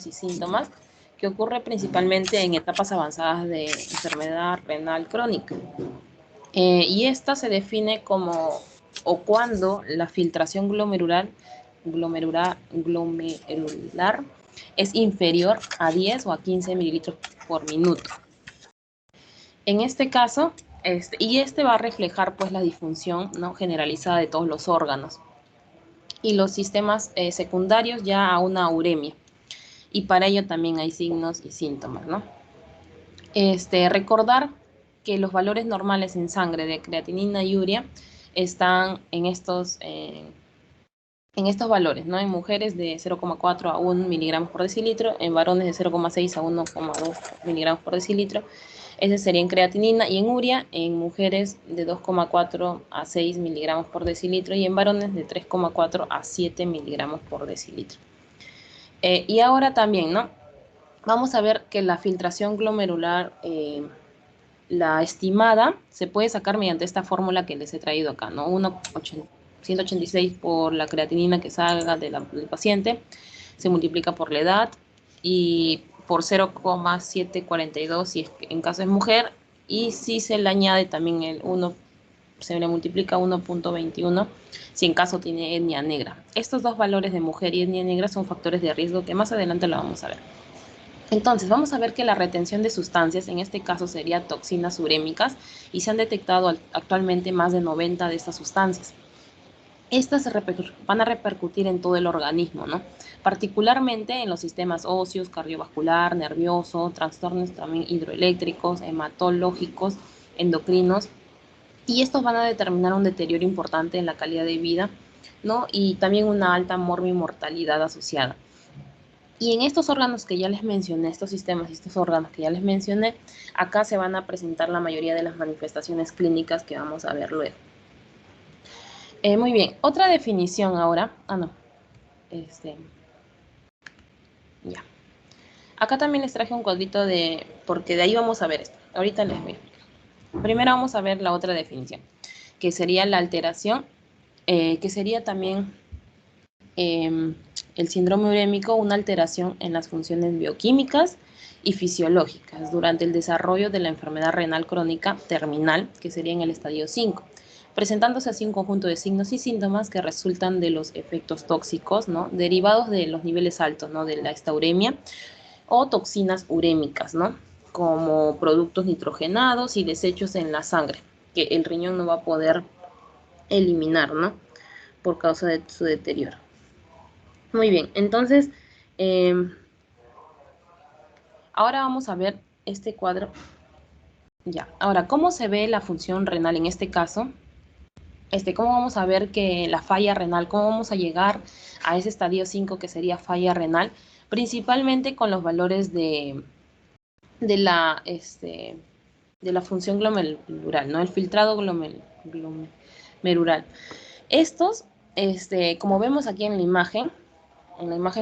y síntomas, que ocurre principalmente en etapas avanzadas de enfermedad renal crónica. Y esta se define como o cuando la filtración glomerular es inferior a 10 o a 15 mililitros por minuto. En este caso, este va a reflejar pues la disfunción, ¿no?, generalizada de todos los órganos y los sistemas secundarios ya a una uremia. Y para ello también hay signos y síntomas, ¿no? Recordar que los valores normales en sangre de creatinina y urea están en estos valores, ¿no? En mujeres de 0,4 a 1 miligramos por decilitro, en varones de 0,6 a 1,2 miligramos por decilitro. Ese sería en creatinina, y en urea en mujeres de 2,4 a 6 miligramos por decilitro y en varones de 3,4 a 7 miligramos por decilitro. Y ahora también, ¿no?, vamos a ver que la filtración glomerular, la estimada, se puede sacar mediante esta fórmula que les he traído acá, ¿no? 186 por la creatinina que salga del paciente, se multiplica por la edad y por 0,742 si es que en caso es mujer, y si se le añade también el 1, se le multiplica 1.21 si en caso tiene etnia negra. Estos dos valores de mujer y etnia negra son factores de riesgo que más adelante lo vamos a ver. Entonces, vamos a ver que la retención de sustancias, en este caso sería toxinas urémicas, y se han detectado actualmente más de 90 de estas sustancias. Estas van a repercutir en todo el organismo, ¿no?, particularmente en los sistemas óseos, cardiovascular, nervioso, trastornos también hidroeléctricos, hematológicos, endocrinos, y estos van a determinar un deterioro importante en la calidad de vida, ¿no?, y también una alta mortalidad asociada. Y en estos órganos que ya les mencioné, estos sistemas y estos órganos que ya les mencioné, acá se van a presentar la mayoría de las manifestaciones clínicas que vamos a ver luego. Muy bien, otra definición ahora. Ya. Acá también les traje un cuadrito porque de ahí vamos a ver esto. Ahorita les voy a explicar. Primero vamos a ver la otra definición, que sería la alteración, que sería también el síndrome urémico, una alteración en las funciones bioquímicas y fisiológicas durante el desarrollo de la enfermedad renal crónica terminal, que sería en el estadio 5, presentándose así un conjunto de signos y síntomas que resultan de los efectos tóxicos, ¿no?, derivados de los niveles altos, ¿no?, de la estauremia, o toxinas urémicas, ¿no?, como productos nitrogenados y desechos en la sangre, que el riñón no va a poder eliminar, ¿no?, por causa de su deterioro. Muy bien, entonces, ahora vamos a ver este cuadro. Ya, ahora, ¿cómo se ve la función renal en este caso? ¿Cómo vamos a ver que la falla renal, cómo vamos a llegar a ese estadio 5 que sería falla renal? Principalmente con los valores de la función glomerular, ¿no?, el filtrado glomerular. Estos, como vemos aquí en la imagen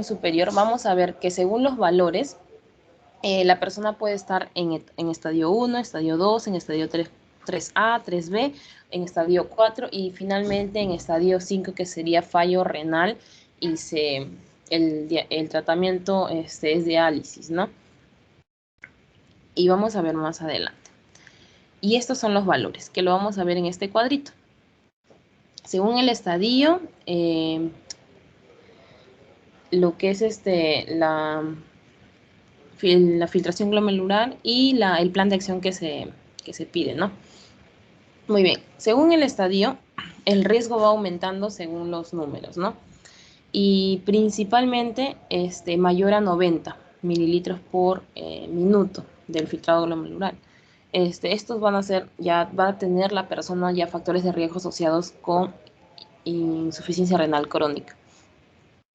superior, vamos a ver que según los valores, la persona puede estar en estadio 1, estadio 2, en estadio 3A, 3B, en estadio 4 y finalmente en estadio 5, que sería fallo renal, y el tratamiento es diálisis, ¿no? Y vamos a ver más adelante. Y estos son los valores, que lo vamos a ver en este cuadrito. Según el estadio, lo que es la filtración glomerular y el plan de acción que se pide, ¿no? Muy bien, según el estadio, el riesgo va aumentando según los números, ¿no? Y principalmente mayor a 90 mililitros por minuto del filtrado glomerular. Estos van a tener la persona ya factores de riesgo asociados con insuficiencia renal crónica.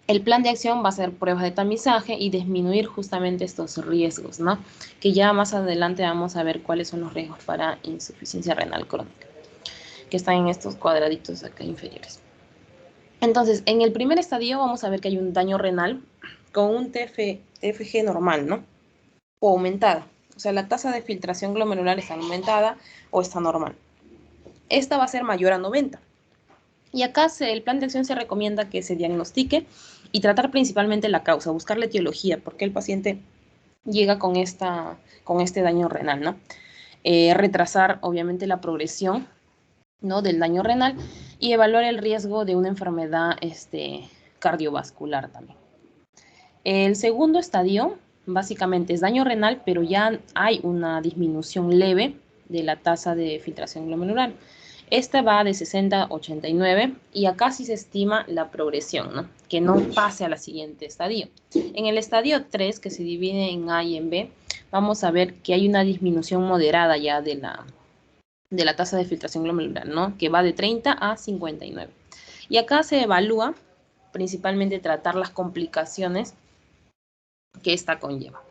El plan de acción va a ser pruebas de tamizaje y disminuir justamente estos riesgos, ¿no?, que ya más adelante vamos a ver cuáles son los riesgos para insuficiencia renal crónica, que están en estos cuadraditos acá inferiores. Entonces, en el primer estadio vamos a ver que hay un daño renal con un TFG normal, ¿no?, o aumentada. O sea, la tasa de filtración glomerular está aumentada o está normal. Esta va a ser mayor a 90. Y acá el plan de acción se recomienda que se diagnostique y tratar principalmente la causa, buscar la etiología, por qué el paciente llega con este daño renal, ¿no? Retrasar, obviamente, la progresión, ¿no?, del daño renal y evaluar el riesgo de una enfermedad cardiovascular también. El segundo estadio, básicamente, es daño renal, pero ya hay una disminución leve de la tasa de filtración glomerular. Esta va de 60 a 89 y acá sí se estima la progresión, ¿no?, que no pase a la siguiente estadio. En el estadio 3, que se divide en A y en B, vamos a ver que hay una disminución moderada ya de la tasa de filtración glomerular, ¿no?, que va de 30 a 59. Y acá se evalúa principalmente tratar las complicaciones que esta conlleva.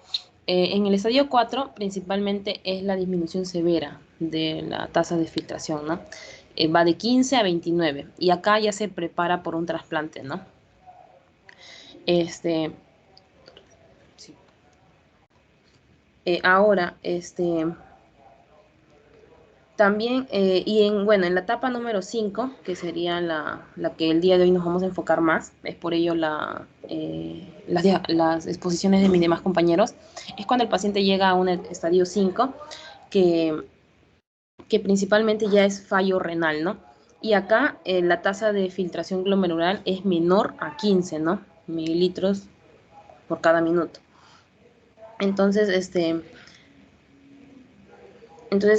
En el estadio 4, principalmente es la disminución severa de la tasa de filtración, ¿no? Va de 15 a 29 y acá ya se prepara por un trasplante, ¿no? Sí. Ahora, también, bueno, en la etapa número 5, que sería la que el día de hoy nos vamos a enfocar más, es por ello las exposiciones de mis demás compañeros, es cuando el paciente llega a un estadio 5, que principalmente ya es fallo renal, ¿no? Y acá la tasa de filtración glomerular es menor a 15, ¿no?, mililitros por cada minuto. Entonces,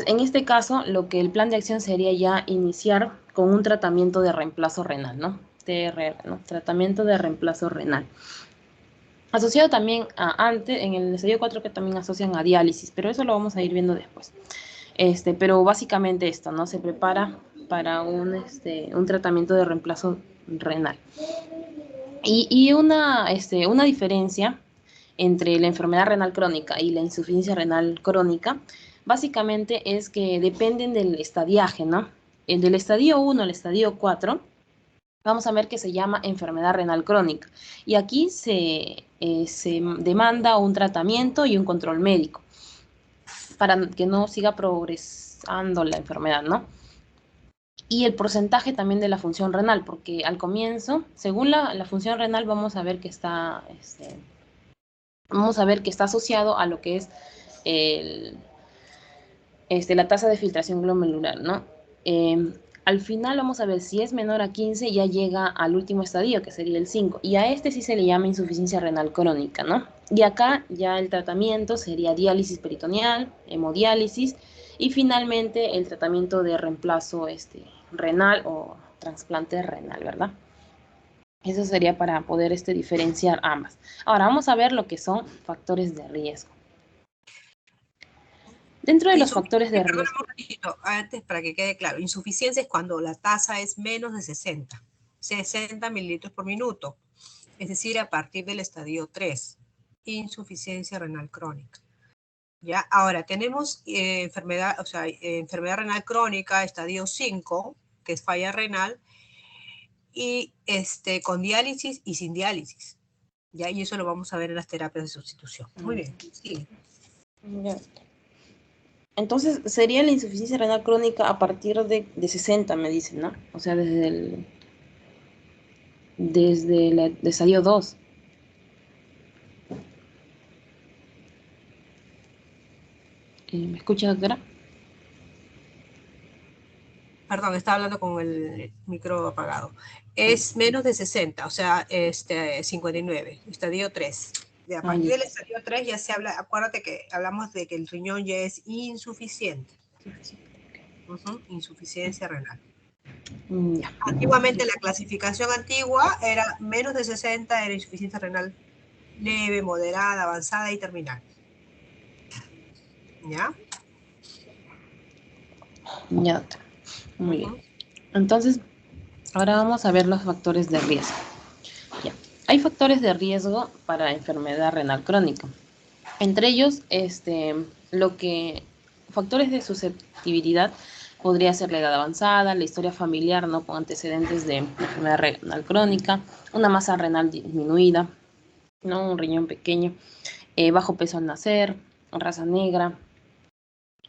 en este caso, lo que el plan de acción sería ya iniciar con un tratamiento de reemplazo renal, ¿no? TRR, ¿no? Tratamiento de reemplazo renal. Asociado también en el estadio 4, que también asocian a diálisis, pero eso lo vamos a ir viendo después. Pero básicamente esto, ¿no? Se prepara para un tratamiento de reemplazo renal. Y una diferencia entre la enfermedad renal crónica y la insuficiencia renal crónica, básicamente es que dependen del estadiaje, ¿no? Del estadio 1 al estadio 4, vamos a ver que se llama enfermedad renal crónica. Y aquí se demanda un tratamiento y un control médico para que no siga progresando la enfermedad, ¿no? Y el porcentaje también de la función renal, porque al comienzo, según la función renal, vamos a ver que está asociado a lo que es la tasa de filtración glomerular, ¿no? Al final vamos a ver si es menor a 15, ya llega al último estadio, que sería el 5, y a este sí se le llama insuficiencia renal crónica, ¿no? Y acá ya el tratamiento sería diálisis peritoneal, hemodiálisis, y finalmente el tratamiento de reemplazo renal o trasplante renal, ¿verdad? Eso sería para poder diferenciar ambas. Ahora vamos a ver lo que son factores de riesgo. Dentro de los factores de riesgo. Un ratito, antes, para que quede claro, insuficiencia es cuando la tasa es menos de 60 mililitros por minuto, es decir, a partir del estadio 3, insuficiencia renal crónica. ¿Ya? Ahora, tenemos enfermedad renal crónica, estadio 5, que es falla renal, y con diálisis y sin diálisis. ¿Ya? Y eso lo vamos a ver en las terapias de sustitución. Muy bien, sigue. Ya. Entonces, sería la insuficiencia renal crónica a partir de 60, me dicen, ¿no? O sea, desde el estadio 2. ¿Me escucha, doctora? Perdón, estaba hablando con el micro apagado. Es menos de 60, o sea, 59, estadio 3. A partir del estadio 3 ya se habla, acuérdate que hablamos de que el riñón ya es insuficiente. Insuficiencia renal. Ya. Antiguamente la clasificación antigua era menos de 60, era insuficiencia renal leve, moderada, avanzada y terminal. ¿Ya? Ya, doctora. Muy bien. Entonces, ahora vamos a ver los factores de riesgo. Ya. Hay factores de riesgo para enfermedad renal crónica. Entre ellos, factores de susceptibilidad podría ser la edad avanzada, la historia familiar, ¿no?, con antecedentes de enfermedad renal crónica, una masa renal disminuida, ¿no?, un riñón pequeño, bajo peso al nacer, raza negra,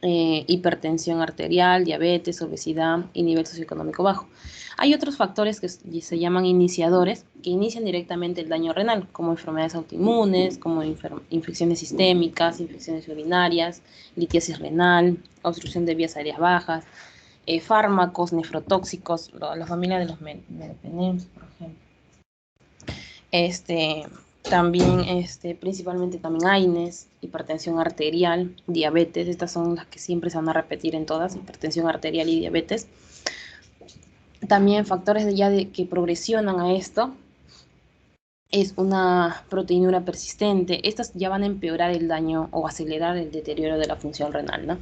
hipertensión arterial, diabetes, obesidad y nivel socioeconómico bajo. Hay otros factores que se llaman iniciadores, que inician directamente el daño renal, como enfermedades autoinmunes, como infecciones sistémicas, infecciones urinarias, litiasis renal, obstrucción de vías aéreas bajas, fármacos nefrotóxicos, la familia de los meropenems, por ejemplo. También, principalmente también AINES, hipertensión arterial, diabetes, estas son las que siempre se van a repetir en todas, hipertensión arterial y diabetes. También factores que progresionan a esto es una proteinura persistente. Estas ya van a empeorar el daño o acelerar el deterioro de la función renal, ¿no?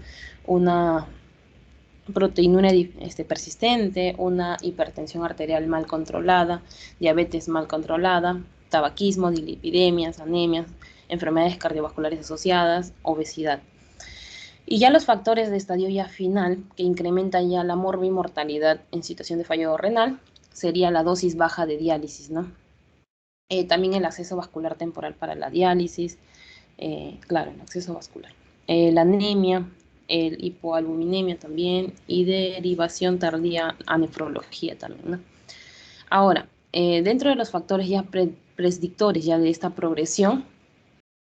Una proteinura persistente, una hipertensión arterial mal controlada, diabetes mal controlada, tabaquismo, dilipidemias, anemias, enfermedades cardiovasculares asociadas, obesidad. Y ya los factores de estadio ya final, que incrementan ya la morbimortalidad en situación de fallo renal, sería la dosis baja de diálisis, ¿no? También el acceso vascular temporal para la diálisis, claro, el acceso vascular. La anemia, el hipoalbuminemia también, y derivación tardía a nefrología también, ¿no? Ahora, dentro de los factores ya predictores ya de esta progresión,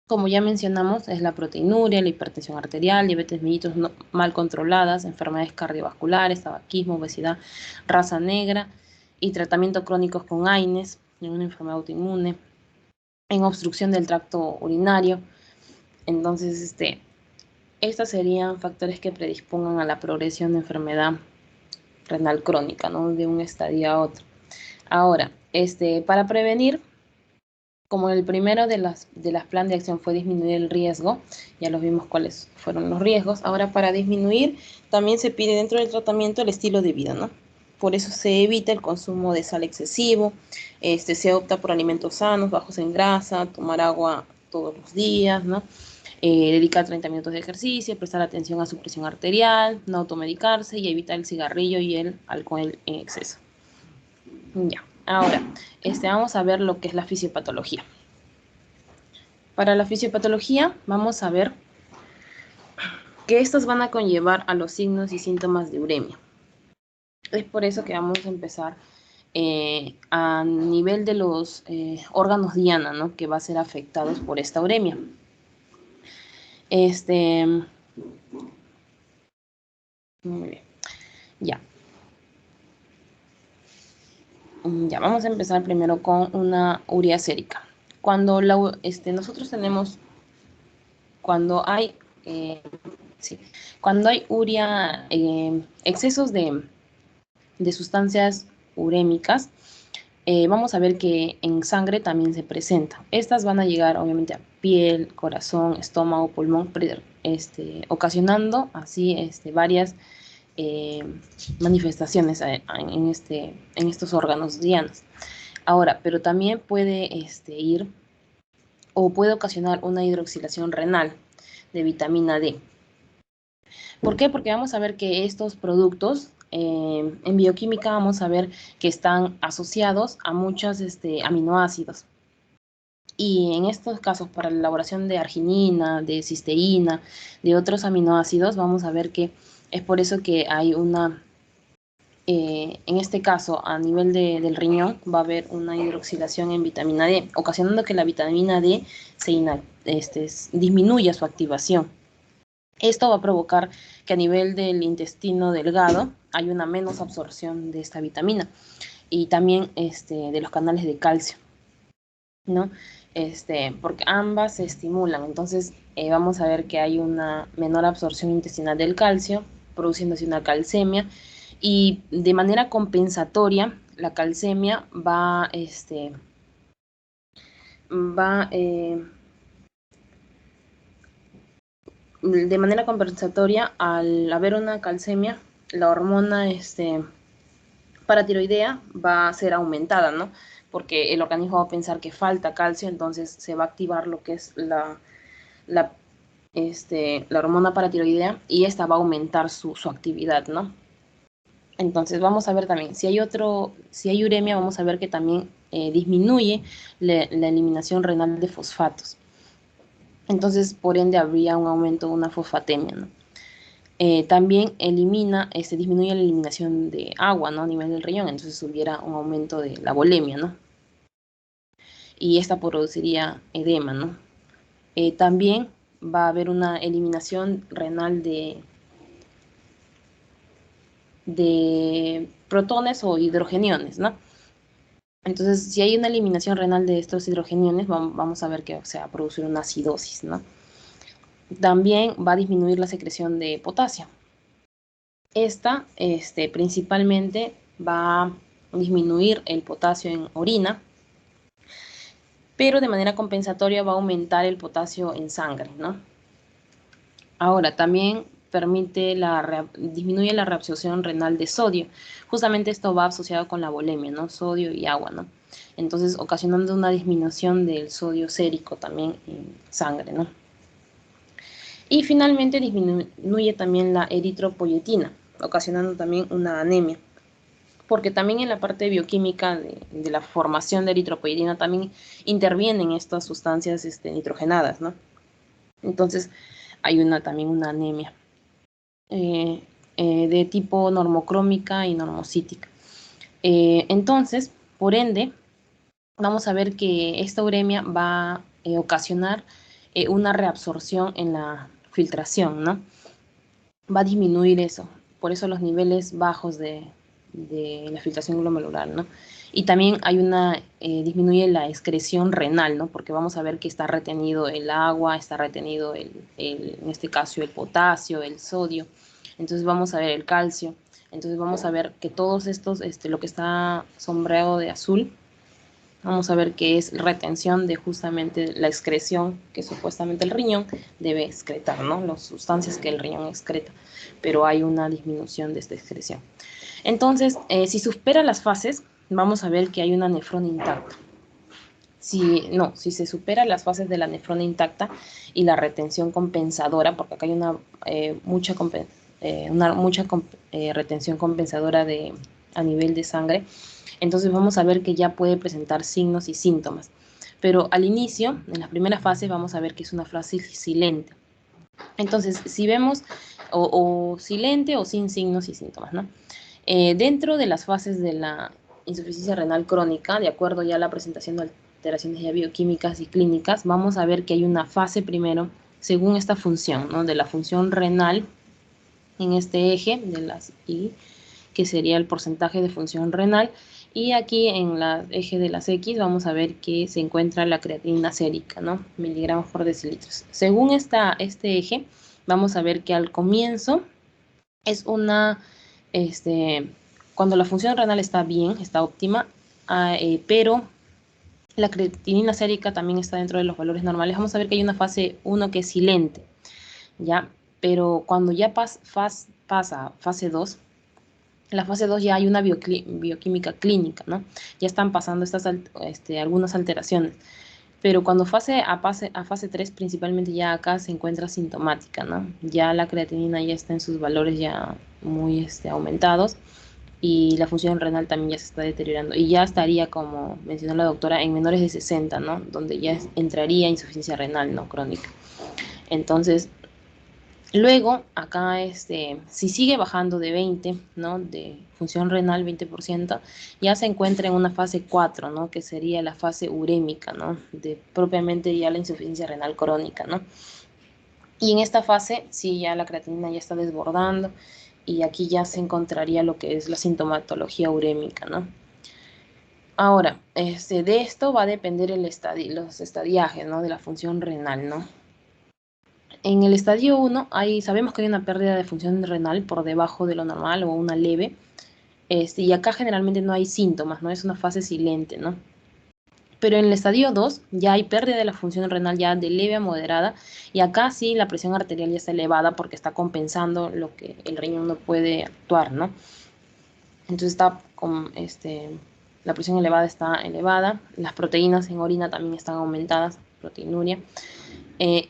como ya mencionamos, es la proteinuria, la hipertensión arterial, diabetes mellitus mal controladas, enfermedades cardiovasculares, tabaquismo, obesidad, raza negra y tratamiento crónicos con AINES, en una enfermedad autoinmune, en obstrucción del tracto urinario. Entonces, estos serían factores que predispongan a la progresión de enfermedad renal crónica, ¿no? De un estadio a otro. Ahora, para prevenir, como el primero de las plan de acción fue disminuir el riesgo, ya los vimos cuáles fueron los riesgos. Ahora, para disminuir, también se pide dentro del tratamiento el estilo de vida, ¿no? Por eso se evita el consumo de sal excesivo, se opta por alimentos sanos, bajos en grasa, tomar agua todos los días, ¿no? Dedicar 30 minutos de ejercicio, prestar atención a su presión arterial, no automedicarse y evitar el cigarrillo y el alcohol en exceso. Ya, ahora, vamos a ver lo que es la fisiopatología. Para la fisiopatología, vamos a ver que estos van a conllevar a los signos y síntomas de uremia. Es por eso que vamos a empezar a nivel de los órganos diana, ¿no? Que va a ser afectados por esta uremia. Muy bien. Ya. Ya, vamos a empezar primero con una urea sérica. Cuando nosotros tenemos, cuando hay urea, excesos de sustancias urémicas, vamos a ver que en sangre también se presenta. Estas van a llegar obviamente a piel, corazón, estómago, pulmón, ocasionando así varias manifestaciones en estos órganos dianos. Ahora, pero también puede ir o puede ocasionar una hidroxilación renal de vitamina D. ¿Por qué? Porque vamos a ver que estos productos en bioquímica vamos a ver que están asociados a muchos aminoácidos. Y en estos casos, para la elaboración de arginina, de cisteína, de otros aminoácidos, vamos a ver que es por eso que hay una, en este caso, a nivel del riñón, va a haber una hidroxilación en vitamina D, ocasionando que la vitamina D disminuya su activación. Esto va a provocar que a nivel del intestino delgado hay una menos absorción de esta vitamina y también de los canales de calcio, ¿no? Porque ambas se estimulan. Entonces vamos a ver que hay una menor absorción intestinal del calcio, produciéndose una calcemia, y de manera compensatoria la calcemia va de manera compensatoria, al haber una calcemia, la hormona paratiroidea va a ser aumentada, ¿no? Porque el organismo va a pensar que falta calcio, entonces se va a activar lo que es la hormona paratiroidea, y esta va a aumentar su actividad, ¿no? Entonces vamos a ver también, si hay uremia, vamos a ver que también disminuye la eliminación renal de fosfatos. Entonces, por ende, habría un aumento de una fosfatemia, ¿no? También disminuye la eliminación de agua, ¿no? A nivel del riñón, entonces hubiera un aumento de la volemia, ¿no? Y esta produciría edema, ¿no? También va a haber una eliminación renal de protones o hidrogeniones, ¿no? Entonces, si hay una eliminación renal de estos hidrogeniones, vamos a ver que se va a producir una acidosis, ¿no? También va a disminuir la secreción de potasio. Esta principalmente va a disminuir el potasio en orina, pero de manera compensatoria va a aumentar el potasio en sangre, ¿no? Ahora, también disminuye la reabsorción renal de sodio. Justamente esto va asociado con la volemia, ¿no? Sodio y agua, ¿no? Entonces, ocasionando una disminución del sodio sérico también en sangre, ¿no? Y finalmente disminuye también la eritropoyetina, ocasionando también una anemia. Porque también en la parte bioquímica de la formación de eritropoyetina también intervienen estas sustancias nitrogenadas, ¿no? Entonces, hay también una anemia de tipo normocrómica y normocítica. Entonces, por ende, vamos a ver que esta uremia va a ocasionar una reabsorción en la filtración, ¿no? Va a disminuir eso, por eso los niveles bajos de la filtración glomerular, ¿no? Y también disminuye la excreción renal, ¿no? Porque vamos a ver que está retenido el agua, está retenido en este caso el potasio, el sodio, entonces vamos a ver el calcio, entonces vamos a ver que todos estos, lo que está sombreado de azul, vamos a ver que es retención de justamente la excreción que supuestamente el riñón debe excretar, ¿no? Las sustancias que el riñón excreta, pero hay una disminución de esta excreción. Entonces, si supera las fases, vamos a ver que hay una nefrona intacta. Si se supera las fases de la nefrona intacta y la retención compensadora, porque acá hay mucha retención compensadora a nivel de sangre, entonces vamos a ver que ya puede presentar signos y síntomas. Pero al inicio, en las primeras fases, vamos a ver que es una fase silente. Entonces, si vemos o silente o sin signos y síntomas, ¿no? Dentro de las fases de la insuficiencia renal crónica, de acuerdo ya a la presentación de alteraciones ya bioquímicas y clínicas, vamos a ver que hay una fase primero, según esta función, ¿no? De la función renal en este eje de las I, que sería el porcentaje de función renal, y aquí en el eje de las X vamos a ver que se encuentra la creatinina sérica, ¿no? Miligramos por decilitro. Según este eje, vamos a ver que al comienzo es cuando la función renal está bien, está óptima, pero la creatinina sérica también está dentro de los valores normales. Vamos a ver que hay una fase 1 que es silente, ¿ya? Pero cuando ya pasa a fase 2, la fase 2 ya hay una bioquímica clínica, ¿no? Ya están pasando algunas alteraciones. Pero cuando a fase 3, principalmente ya acá se encuentra sintomática, ¿no? Ya la creatinina ya está en sus valores ya muy aumentados y la función renal también ya se está deteriorando. Y ya estaría, como mencionó la doctora, en menores de 60, ¿no? Donde ya entraría insuficiencia renal, ¿no? Crónica. Entonces, luego, acá, si sigue bajando de 20, ¿no? De función renal, 20%, ya se encuentra en una fase 4, ¿no? Que sería la fase urémica, ¿no? De propiamente ya la insuficiencia renal crónica, ¿no? Y en esta fase, sí, ya la creatinina ya está desbordando y aquí ya se encontraría lo que es la sintomatología urémica, ¿no? Ahora, de esto va a depender los estadiajes, ¿no? De la función renal, ¿no? En el estadio 1 sabemos que hay una pérdida de función renal por debajo de lo normal o una leve, y acá generalmente no hay síntomas, ¿no? Es una fase silente, ¿no? Pero en el estadio 2 ya hay pérdida de la función renal ya de leve a moderada, y acá sí la presión arterial ya está elevada porque está compensando lo que el riñón no puede actuar, ¿no? Entonces la presión elevada está elevada, las proteínas en orina también están aumentadas, proteinuria.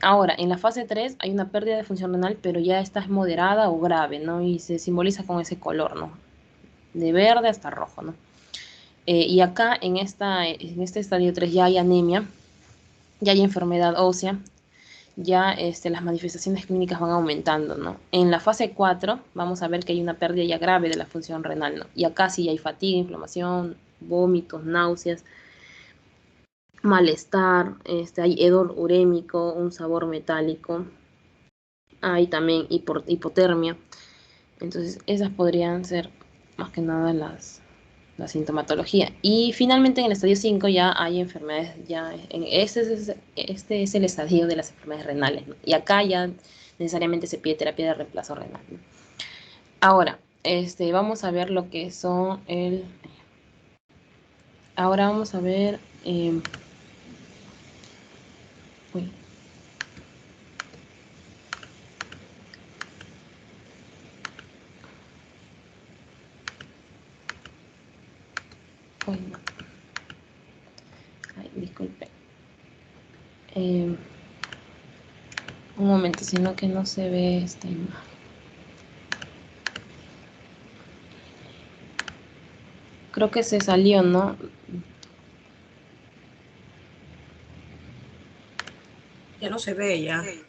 Ahora, en la fase 3 hay una pérdida de función renal, pero ya esta es moderada o grave, ¿no? Y se simboliza con ese color, ¿no? De verde hasta rojo, ¿no? Y acá en este estadio 3 ya hay anemia, ya hay enfermedad ósea, ya las manifestaciones clínicas van aumentando, ¿no? En la fase 4 vamos a ver que hay una pérdida ya grave de la función renal, ¿no? Y acá sí hay fatiga, inflamación, vómitos, náuseas, malestar, hay hedor urémico, un sabor metálico, hay también hipotermia. Entonces esas podrían ser más que nada la sintomatología. Y finalmente en el estadio 5 ya hay enfermedades, este es el estadio de las enfermedades renales, ¿no? Y acá ya necesariamente se pide terapia de reemplazo renal, ¿no? Ahora, vamos a ver lo que son ahora vamos a ver... uy, uy, no. Ay, disculpe. Un momento, sino que no se ve esta imagen. Creo que se salió, ¿no? Ya no se ve ya. A ver.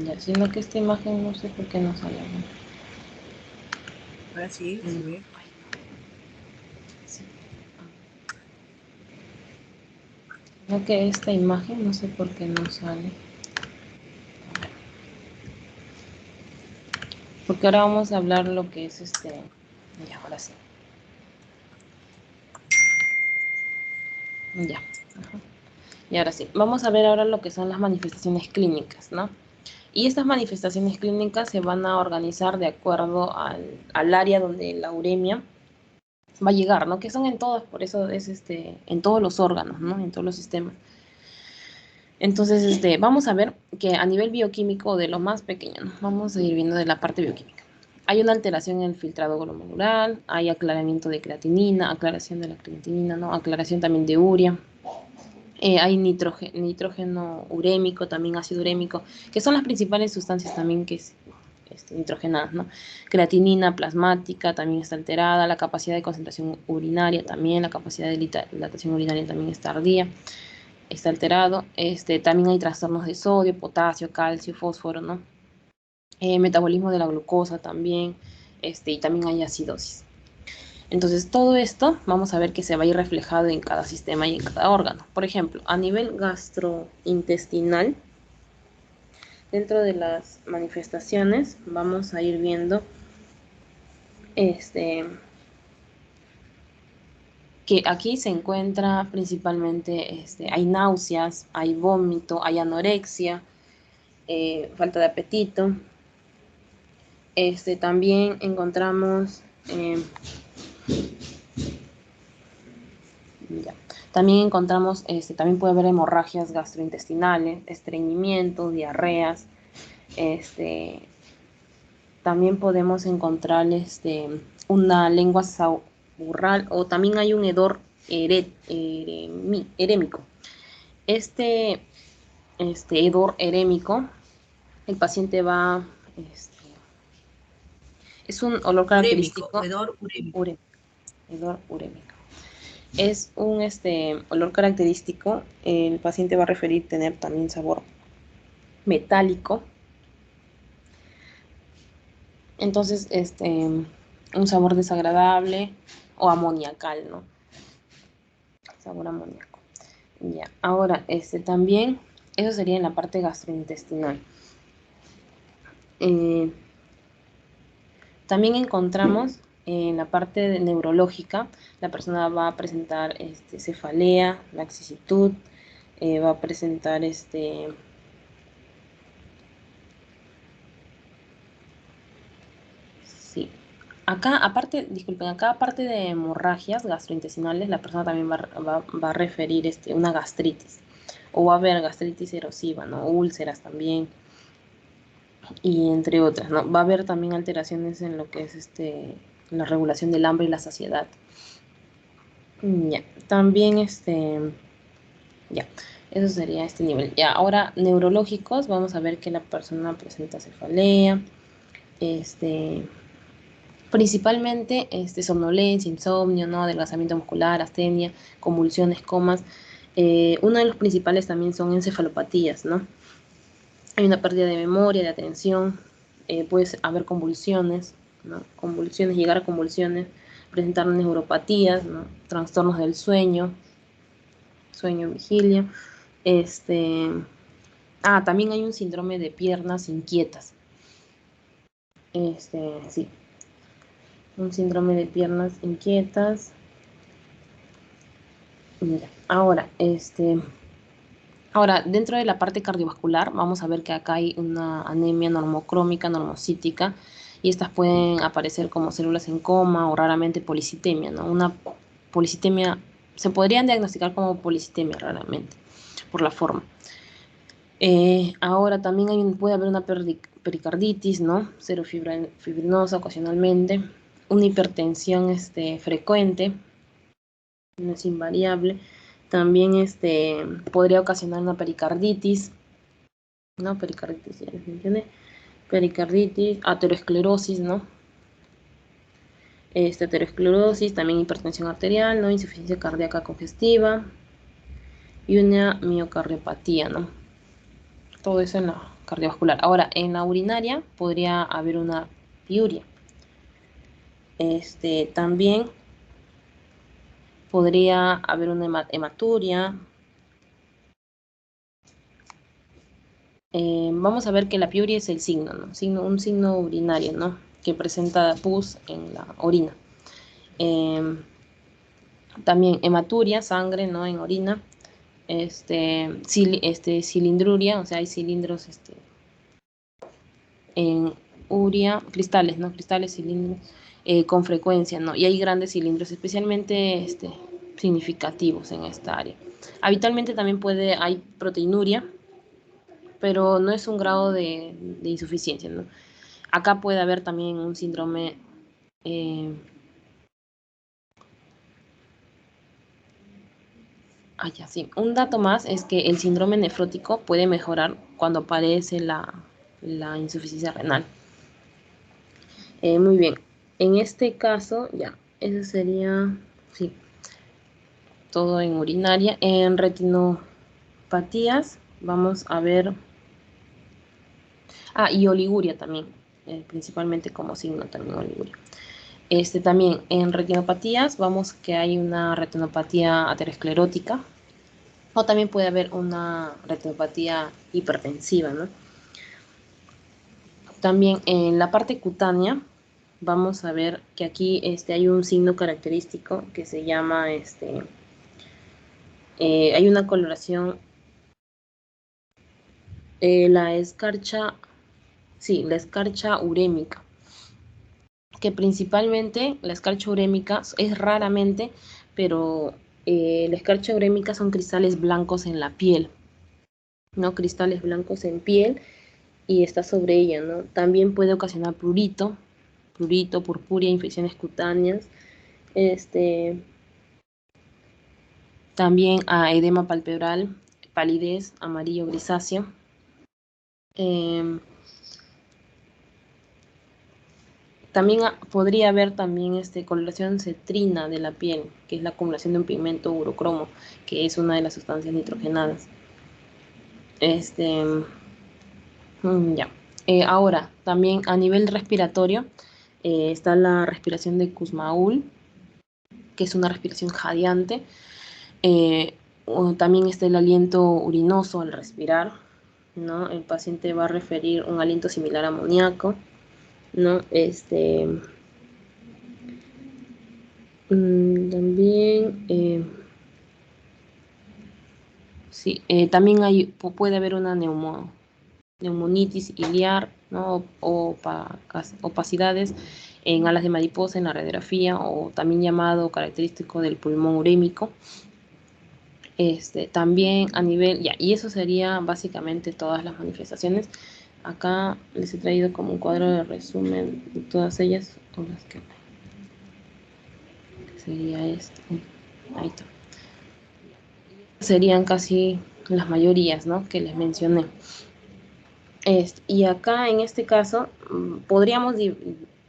Ya, sino que esta imagen no sé por qué no sale, ¿no? Ahora sí, se ve. Ay, sí. Sino que esta imagen no sé por qué no sale. Porque ahora vamos a hablar lo que es Ya, ahora sí. Ya. Ajá. Y ahora sí. Vamos a ver ahora lo que son las manifestaciones clínicas, ¿no? Y estas manifestaciones clínicas se van a organizar de acuerdo al área donde la uremia va a llegar, ¿no? Que son en todas, por eso es en todos los órganos, ¿no? En todos los sistemas. Entonces, vamos a ver que a nivel bioquímico de lo más pequeño, ¿no? Vamos a ir viendo de la parte bioquímica. Hay una alteración en el filtrado glomerular, hay aclaramiento de creatinina, aclaración de la creatinina, ¿no? Aclaración también de urea. Hay nitrógeno urémico, también ácido urémico, que son las principales sustancias también que es nitrogenadas, ¿no? Creatinina plasmática también está alterada, la capacidad de concentración urinaria también, la capacidad de dilatación urinaria también está tardía, está alterado. También hay trastornos de sodio, potasio, calcio, fósforo, ¿no? Metabolismo de la glucosa también, y también hay acidosis. Entonces, todo esto vamos a ver que se va a ir reflejado en cada sistema y en cada órgano. Por ejemplo, a nivel gastrointestinal, dentro de las manifestaciones, vamos a ir viendo que aquí se encuentra principalmente, hay náuseas, hay vómito, hay anorexia, falta de apetito. También encontramos ya. También encontramos, también puede haber hemorragias gastrointestinales, estreñimiento, diarreas. También podemos encontrar una lengua saburral o también hay un hedor erémico. Este, hedor erémico, el paciente va, es un olor Urémico, característico, hedor urémico. hedor urémico. Es un olor característico. El paciente va a referir tener también sabor metálico. Entonces, un sabor desagradable o amoníacal, ¿no? Sabor amoníaco. Ya. Ahora, también, eso sería en la parte gastrointestinal. También encontramos en la parte neurológica, la persona va a presentar cefalea, laxicitud, va a presentar sí. Acá, aparte, disculpen, acá aparte de hemorragias gastrointestinales, la persona también va a referir una gastritis. O va a haber gastritis erosiva, ¿no? Úlceras también. Y entre otras, ¿no? Va a haber también alteraciones en lo que es la regulación del hambre y la saciedad. Ya. También ya. Eso sería este nivel. Ya, ahora neurológicos, vamos a ver que la persona presenta cefalea, este Principalmente somnolencia, insomnio, ¿no? Adelgazamiento muscular, astenia, convulsiones, comas. Uno de los principales también son encefalopatías, ¿no? Hay una pérdida de memoria, de atención, puede haber convulsiones, ¿no? Convulsiones, llegar a convulsiones, presentar neuropatías, ¿no? Trastornos del sueño, sueño, vigilia. También hay un síndrome de piernas inquietas. Sí, un síndrome de piernas inquietas. Mira, ahora, dentro de la parte cardiovascular, vamos a ver que acá hay una anemia normocrómica, normocítica, y estas pueden aparecer como células en coma o raramente policitemia, ¿no? Una policitemia, se podrían diagnosticar como policitemia raramente, por la forma. Ahora también puede haber una pericarditis, ¿no? Cerofibrinosa ocasionalmente, una hipertensión frecuente, no es invariable. También podría ocasionar una pericarditis, ¿no? Pericarditis, ya les mencioné. Pericarditis, aterosclerosis, ¿no? Aterosclerosis, también hipertensión arterial, ¿no? Insuficiencia cardíaca congestiva y una miocardiopatía, ¿no? Todo eso en la cardiovascular. Ahora, en la urinaria podría haber una piuria. También podría haber una hematuria. Vamos a ver que la piuria es el signo, ¿no? Un signo urinario, ¿no? Que presenta pus en la orina. También hematuria, sangre, ¿no? En orina. Cilindruria, o sea, hay cilindros en urea, cristales, ¿no? Cristales, cilindros, con frecuencia, ¿no? Y hay grandes cilindros, especialmente significativos en esta área. Habitualmente también hay proteinuria, pero no es un grado de insuficiencia, ¿no? Acá puede haber también un síndrome sí. Un dato más es que el síndrome nefrótico puede mejorar cuando aparece la insuficiencia renal. Muy bien. En este caso, ya, eso sería, sí, todo en urinaria. En retinopatías vamos a ver, y oliguria también, principalmente como signo también oliguria. También en retinopatías vamos que hay una retinopatía aterosclerótica, o también puede haber una retinopatía hipertensiva, ¿no? También en la parte cutánea vamos a ver que aquí hay un signo característico que se llama, hay una coloración, la escarcha urémica, que principalmente la escarcha urémica es raramente, pero la escarcha urémica son cristales blancos en la piel, ¿no? Cristales blancos en piel y está sobre ella, ¿no? También puede ocasionar prurito, purpuria, infecciones cutáneas, también edema palpebral, palidez, amarillo grisáceo. También podría haber también coloración cetrina de la piel, que es la acumulación de un pigmento urocromo, que es una de las sustancias nitrogenadas. Ya. Ahora, también a nivel respiratorio, está la respiración de Kussmaul, que es una respiración jadeante. También está el aliento urinoso al respirar, ¿no? El paciente va a referir un aliento similar a amoníaco, ¿no? También, sí, también puede haber una neumonitis iliar, ¿no? O opacidades en alas de mariposa, en la radiografía, o también llamado característico del pulmón urémico. También a nivel, y eso sería básicamente todas las manifestaciones. Acá les he traído como un cuadro de resumen de todas ellas, las que sería esto. Ahí está. Serían casi las mayorías, ¿no? Que les mencioné. Y acá en este caso podríamos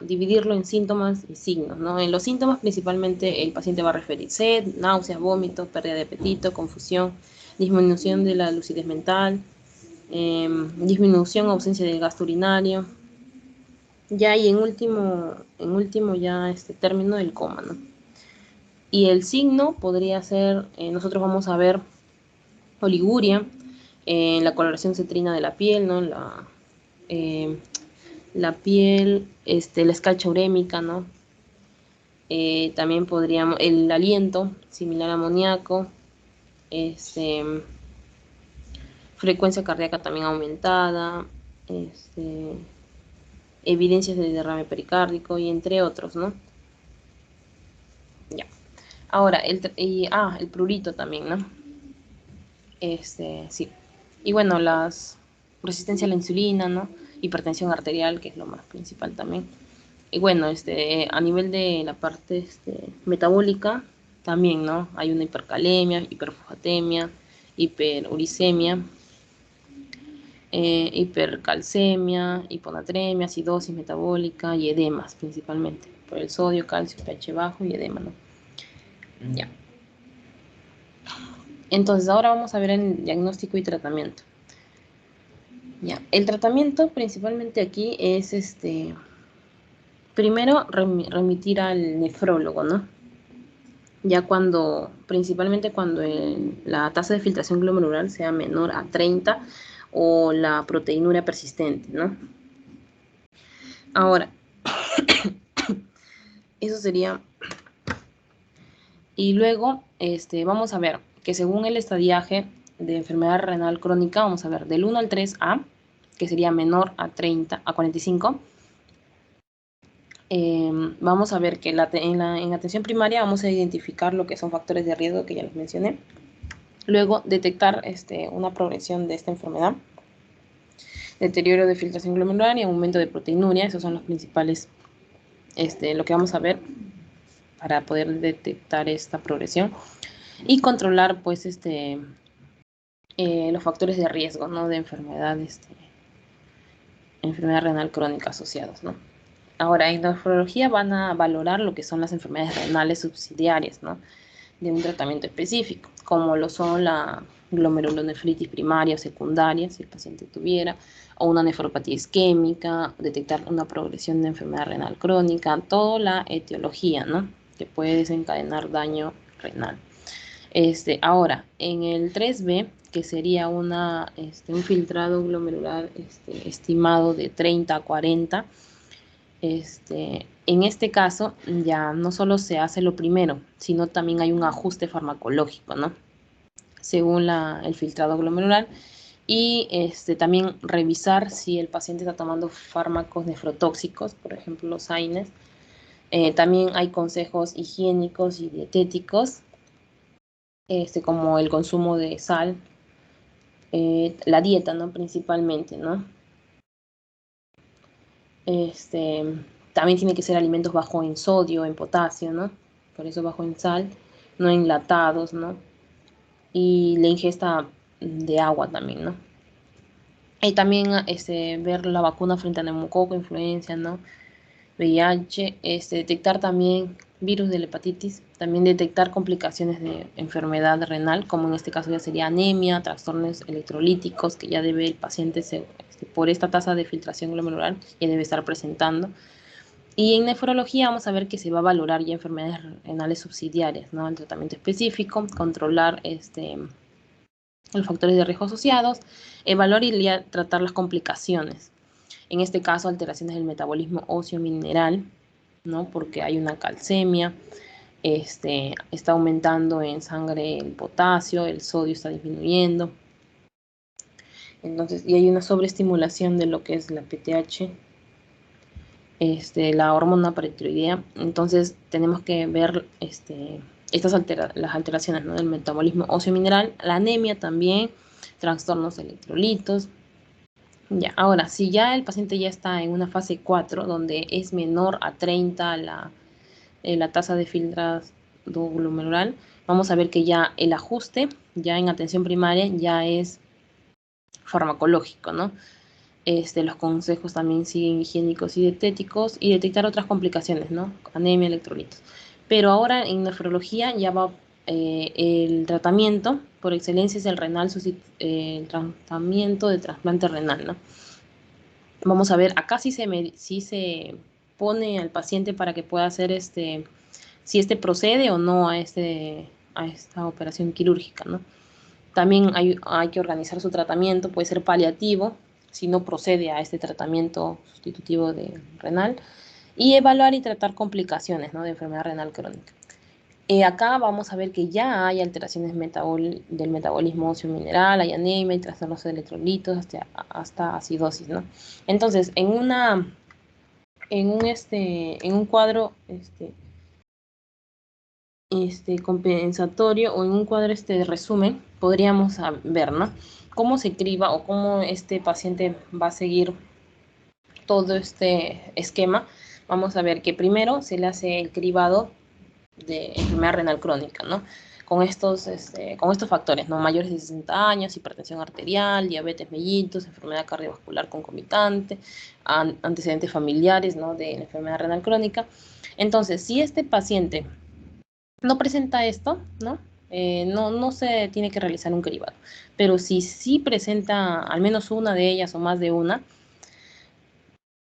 dividirlo en síntomas y signos, ¿no? En los síntomas principalmente el paciente va a referir sed, náuseas, vómitos, pérdida de apetito, confusión, disminución de la lucidez mental, disminución o ausencia de gasto urinario, ya y en último ya término el coma, ¿no? Y el signo podría ser, nosotros vamos a ver oliguria, la coloración cetrina de la piel, ¿no? La piel, la escarcha urémica, ¿no? También podríamos, el aliento, similar a amoníaco, frecuencia cardíaca también aumentada, evidencias de derrame pericárdico y entre otros, ¿no? Ya. Ahora, el prurito también, ¿no? Sí. Y bueno, las resistencia a la insulina, ¿no? Hipertensión arterial, que es lo más principal también. Y bueno, a nivel de la parte metabólica, también, ¿no? Hay una hipercalemia, hiperfogatemia, hiperuricemia, hipercalcemia, hiponatremia, acidosis metabólica y edemas principalmente, por el sodio, calcio, pH bajo y edema, ¿no? Ya. Entonces ahora vamos a ver el diagnóstico y tratamiento. Ya. El tratamiento principalmente aquí es primero remitir al nefrólogo, ¿no? Ya principalmente cuando la tasa de filtración glomerular sea menor a 30 o la proteinuria persistente, ¿no? Ahora, eso sería. Y luego, vamos a ver que según el estadiaje de enfermedad renal crónica, vamos a ver del 1 al 3A, que sería menor a 30, a 45. Vamos a ver que en atención primaria vamos a identificar lo que son factores de riesgo que ya les mencioné. Luego, detectar una progresión de esta enfermedad, deterioro de filtración glomerular y aumento de proteinuria. Esos son los principales, lo que vamos a ver para poder detectar esta progresión y controlar, pues, los factores de riesgo, ¿no? De enfermedad renal crónica asociados, ¿no? Ahora, en nefrología van a valorar lo que son las enfermedades renales subsidiarias, ¿no? De un tratamiento específico, como lo son la glomerulonefritis primaria o secundaria, si el paciente tuviera, o una nefropatía isquémica, detectar una progresión de enfermedad renal crónica, toda la etiología, ¿no? Que puede desencadenar daño renal. Ahora, en el 3B, que sería un filtrado glomerular estimado de 30 a 40, en este caso ya no solo se hace lo primero, sino también hay un ajuste farmacológico, ¿no? Según el filtrado glomerular. Y también revisar si el paciente está tomando fármacos nefrotóxicos, por ejemplo los AINES. También hay consejos higiénicos y dietéticos, como el consumo de sal, la dieta, ¿no? Principalmente, ¿no? También tiene que ser alimentos bajos en sodio, en potasio, ¿no? Por eso bajo en sal, no enlatados, ¿no? Y la ingesta de agua también, ¿no? Y también ver la vacuna frente a neumococo, influenza, ¿no? VIH, detectar también virus de la hepatitis, también detectar complicaciones de enfermedad renal, como en este caso ya sería anemia, trastornos electrolíticos, que ya debe el paciente, por esta tasa de filtración glomerular, ya debe estar presentando. Y en nefrología vamos a ver que se va a valorar ya enfermedades renales subsidiarias, ¿no? El tratamiento específico, controlar los factores de riesgo asociados, evaluar y tratar las complicaciones. En este caso, alteraciones del metabolismo óseo mineral, ¿no? Porque hay una calcemia, está aumentando en sangre el potasio, el sodio está disminuyendo. Entonces, y hay una sobreestimulación de lo que es la PTH, la hormona paratiroidea. Entonces, tenemos que ver las alteraciones, ¿no? Del metabolismo óseo mineral, la anemia también, trastornos electrolitos. Ya, ahora, si ya el paciente ya está en una fase 4, donde es menor a 30 la tasa de filtrado glomerular, vamos a ver que ya el ajuste, ya en atención primaria, ya es farmacológico, ¿no? Los consejos también siguen higiénicos y dietéticos y detectar otras complicaciones, ¿no? Anemia, electrolitos. Pero ahora en nefrología ya va el tratamiento por excelencia es el renal, el tratamiento de trasplante renal, ¿no? Vamos a ver, acá sí se pone al paciente para que pueda hacer si procede o no a esta operación quirúrgica, ¿no? También hay que organizar su tratamiento, puede ser paliativo, si no procede a este tratamiento sustitutivo de renal, y evaluar y tratar complicaciones, ¿no? De enfermedad renal crónica. Acá vamos a ver que ya hay alteraciones del metabolismo óseo mineral, hay anemia, hay trastornos de electrolitos, hasta acidosis, ¿no? Entonces, en un cuadro compensatorio o en un cuadro de resumen, podríamos ver, ¿no? Cómo se criba o cómo este paciente va a seguir todo este esquema. Vamos a ver que primero se le hace el cribado de enfermedad renal crónica, ¿no? Con estos factores, ¿no? Mayores de 60 años, hipertensión arterial, diabetes mellitus, enfermedad cardiovascular concomitante, antecedentes familiares, ¿no? De la enfermedad renal crónica. Entonces, si este paciente no presenta esto, ¿no? No se tiene que realizar un cribado. Pero si sí presenta al menos una de ellas o más de una,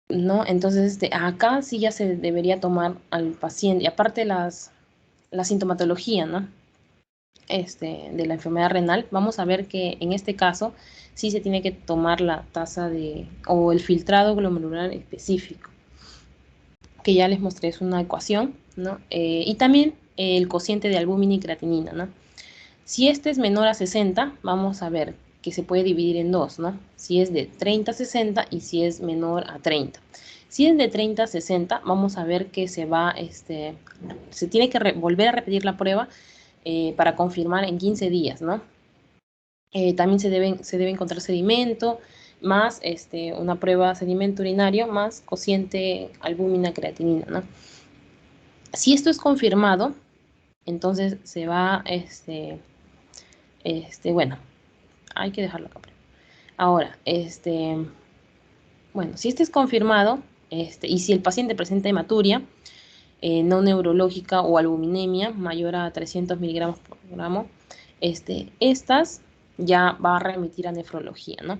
¿no? Entonces, acá sí ya se debería tomar al paciente, y aparte la sintomatología, ¿no? De la enfermedad renal, vamos a ver que en este caso sí se tiene que tomar la tasa o el filtrado glomerular específico, que ya les mostré, es una ecuación, ¿no? Y también el cociente de albúmina y creatinina, ¿no? Si este es menor a 60, vamos a ver que se puede dividir en dos, ¿no? Si es de 30 a 60 y si es menor a 30. Si es de 30 a 60, vamos a ver que se tiene que volver a repetir la prueba para confirmar en 15 días, ¿no? También se debe encontrar sedimento, más una prueba sedimento urinario, más cociente albúmina creatinina, ¿no? Si esto es confirmado, entonces se va, bueno, hay que dejarlo acá. Ahora, bueno, si este es confirmado, y si el paciente presenta hematuria, no neurológica o albuminemia mayor a 300 miligramos por gramo, estas ya va a remitir a nefrología, ¿no?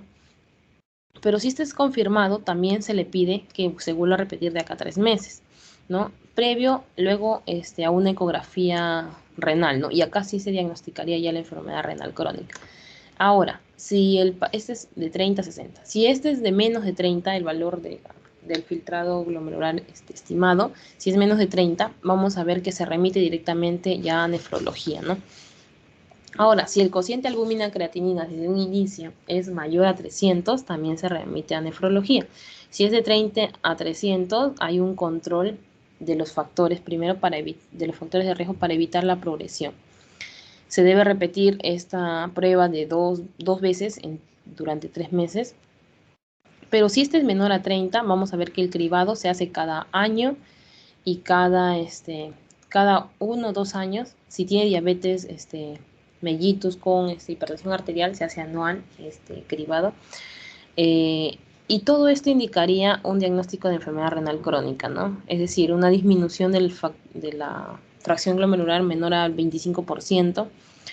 Pero si este es confirmado, también se le pide que se vuelva a repetir de acá a 3 meses, ¿no? Previo, luego, a una ecografía renal, ¿no? Y acá sí se diagnosticaría ya la enfermedad renal crónica. Ahora, si este es de 30 a 60, si este es de menos de 30, el valor del filtrado glomerular estimado, si es menos de 30, vamos a ver que se remite directamente ya a nefrología, ¿no? Ahora, si el cociente albúmina creatinina desde un inicio es mayor a 300, también se remite a nefrología. Si es de 30 a 300, hay un control de los factores, primero de los factores de riesgo para evitar la progresión. Se debe repetir esta prueba de dos veces durante 3 meses. Pero si este es menor a 30, vamos a ver que el cribado se hace cada año y cada 1 o 2 años. Si tiene diabetes mellitus con hipertensión arterial, se hace anual cribado. Y todo esto indicaría un diagnóstico de enfermedad renal crónica, ¿no? Es decir, una disminución de la fracción glomerular menor al 25%,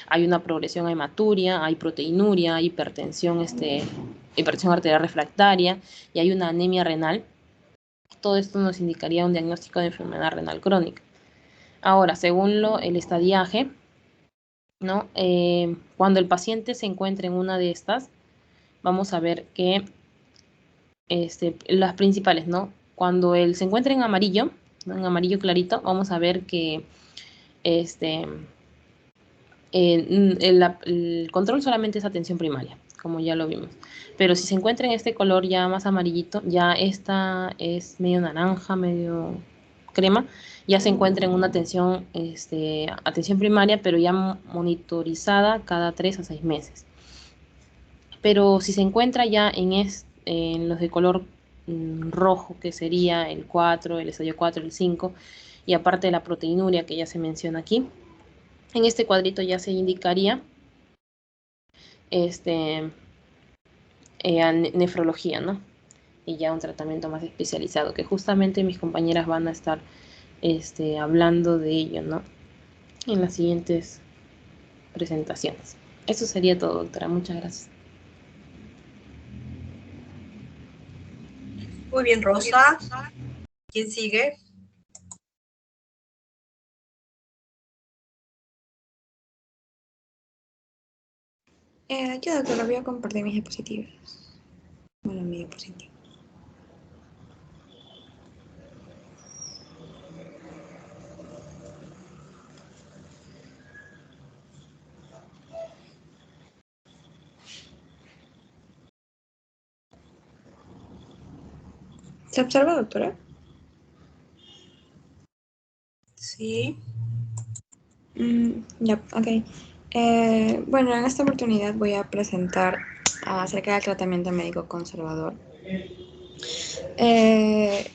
hay una progresión a hematuria, hay proteinuria, hay hipertensión arterial refractaria y hay una anemia renal. Todo esto nos indicaría un diagnóstico de enfermedad renal crónica. Ahora, según el estadiaje, ¿no? Cuando el paciente se encuentra en una de estas, vamos a ver que las principales, ¿no? Cuando él se encuentra en amarillo, ¿no? En amarillo clarito, vamos a ver que el control solamente es atención primaria, como ya lo vimos. Pero si se encuentra en este color ya más amarillito, ya esta es medio naranja, medio crema, ya se encuentra en una atención primaria, pero ya monitorizada cada 3 a 6 meses. Pero si se encuentra ya en los de color rojo, que sería el 4, el estadio 4, el 5, y aparte de la proteinuria que ya se menciona aquí, en este cuadrito ya se indicaría a nefrología, ¿no? Y ya un tratamiento más especializado, que justamente mis compañeras van a estar hablando de ello, ¿no? En las siguientes presentaciones. Eso sería todo, doctora. Muchas gracias. Muy bien, Rosa. ¿Quién sigue? Yo, doctora, voy a compartir mis diapositivas. Bueno, mi diapositiva. ¿Se observa, doctora? Sí. Ya, ok. Bueno, en esta oportunidad voy a presentar acerca del tratamiento médico conservador.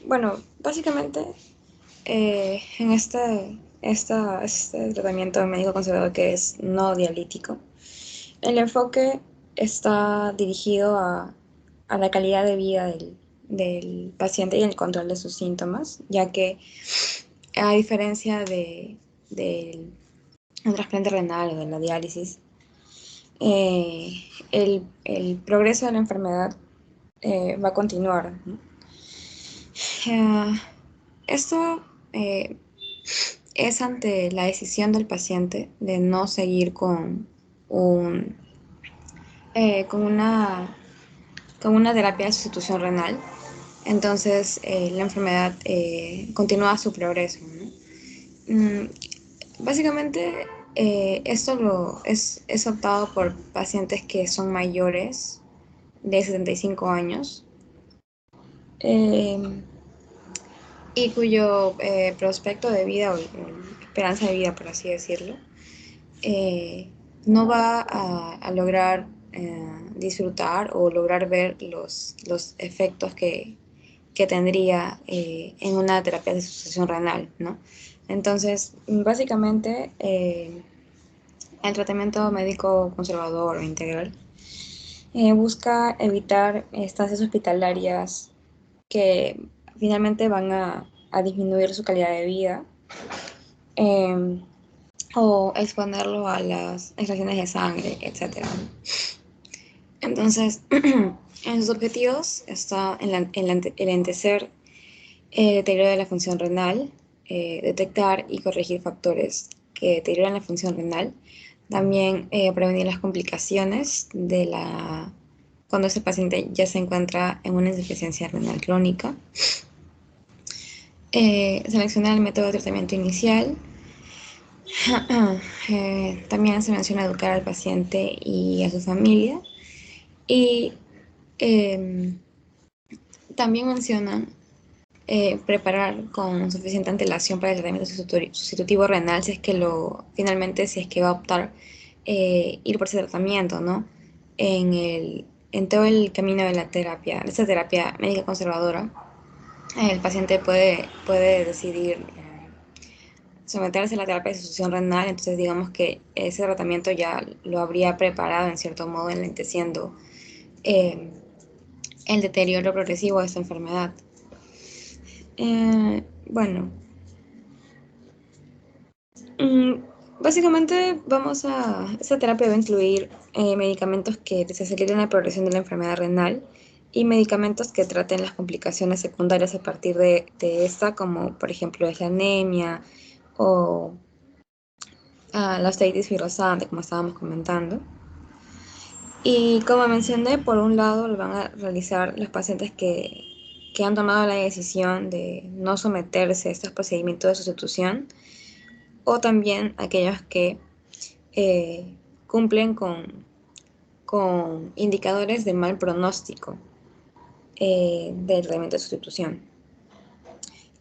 Bueno, básicamente en este tratamiento médico conservador que es no dialítico, el enfoque está dirigido a la calidad de vida del paciente y el control de sus síntomas, ya que a diferencia del trasplante renal o de la diálisis, el progreso de la enfermedad va a continuar, ¿no? Esto es ante la decisión del paciente de no seguir un, con con una terapia de sustitución renal. Entonces, la enfermedad continúa su progreso, ¿no? Básicamente, es optado por pacientes que son mayores de 75 años y cuyo prospecto de vida o esperanza de vida, por así decirlo, no va a lograr disfrutar o lograr ver los efectos que tendría en una terapia de sustitución renal, ¿no? Entonces, básicamente, el tratamiento médico conservador o integral busca evitar estancias hospitalarias que finalmente van a disminuir su calidad de vida eh, o exponerlo a las extracciones de sangre, etc. Entonces, en sus objetivos está el entecer deterioro de la función renal, detectar y corregir factores que deterioran la función renal, también prevenir las complicaciones cuando ese paciente ya se encuentra en una insuficiencia renal crónica, seleccionar el método de tratamiento inicial. También se menciona educar al paciente y a su familia. Y también mencionan preparar con suficiente antelación para el tratamiento sustitutivo renal si es que finalmente si es que va a optar ir por ese tratamiento, ¿no? En todo el camino de la terapia, de esta terapia médica conservadora, el paciente puede decidir someterse a la terapia de sustitución renal, entonces digamos que ese tratamiento ya lo habría preparado en cierto modo enlenteciendo eh, el deterioro progresivo de esta enfermedad. Bueno, básicamente esta terapia va a incluir medicamentos que desaceleren la progresión de la enfermedad renal y medicamentos que traten las complicaciones secundarias a partir de esta, como por ejemplo es la anemia o la osteoitis fibrosante, como estábamos comentando. Y como mencioné, por un lado lo van a realizar los pacientes que han tomado la decisión de no someterse a estos procedimientos de sustitución, o también aquellos que cumplen con indicadores de mal pronóstico del tratamiento de sustitución,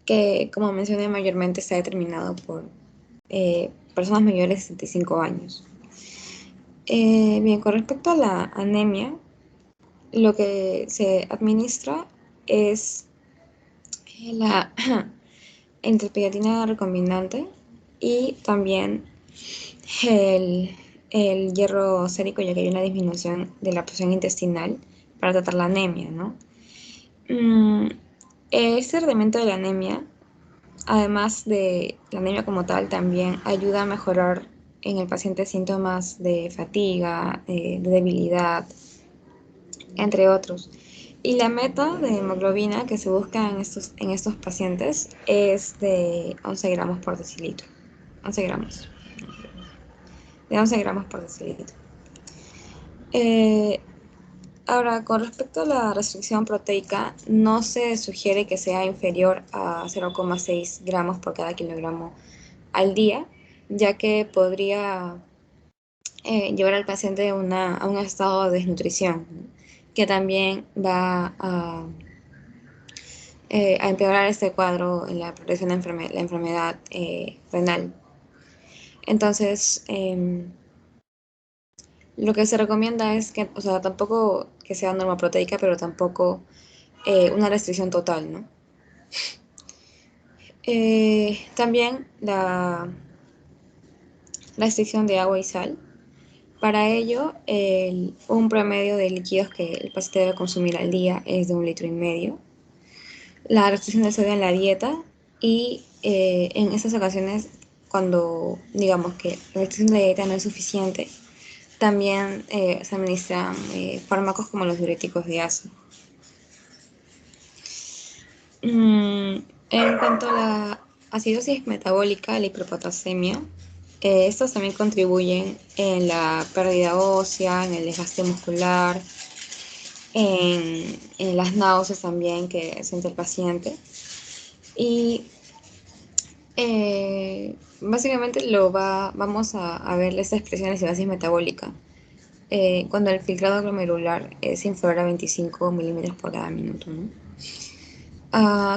que como mencioné mayormente está determinado por personas mayores de 65 años. Bien, con respecto a la anemia, lo que se administra es la entropinatina recombinante y también el, el hierro sérico, ya que hay una disminución de la presión intestinal para tratar la anemia, ¿no? Este tratamiento de la anemia, además de la anemia como tal, también ayuda a mejorar en el paciente síntomas de fatiga, de debilidad, entre otros. Y la meta de hemoglobina que se busca en estos pacientes es de 11 gramos por decilitro. 11 gramos. De 11 gramos por decilitro. Ahora, con respecto a la restricción proteica, no se sugiere que sea inferior a 0,6 gramos por cada kilogramo al día, ya que podría llevar al paciente a un estado de desnutrición, ¿no? Que también va a empeorar este cuadro en la progresión de la enfermedad renal. Entonces, lo que se recomienda es que, o sea, tampoco que sea norma proteica, pero tampoco una restricción total, ¿no? También la restricción de agua y sal. Para ello, un promedio de líquidos que el paciente debe consumir al día es de 1,5 litros. La restricción de sodio en la dieta y en esas ocasiones, cuando digamos que la restricción de la dieta no es suficiente, también se administran fármacos como los diuréticos de ácido. En cuanto a la acidosis metabólica, la hiperpotasemia, estos también contribuyen en la pérdida ósea, en el desgaste muscular, en las náuseas también que siente el paciente. Y básicamente vamos a ver esta expresión de acidosis metabólica cuando el filtrado glomerular es inferior a 25 milímetros por cada minuto, ¿no?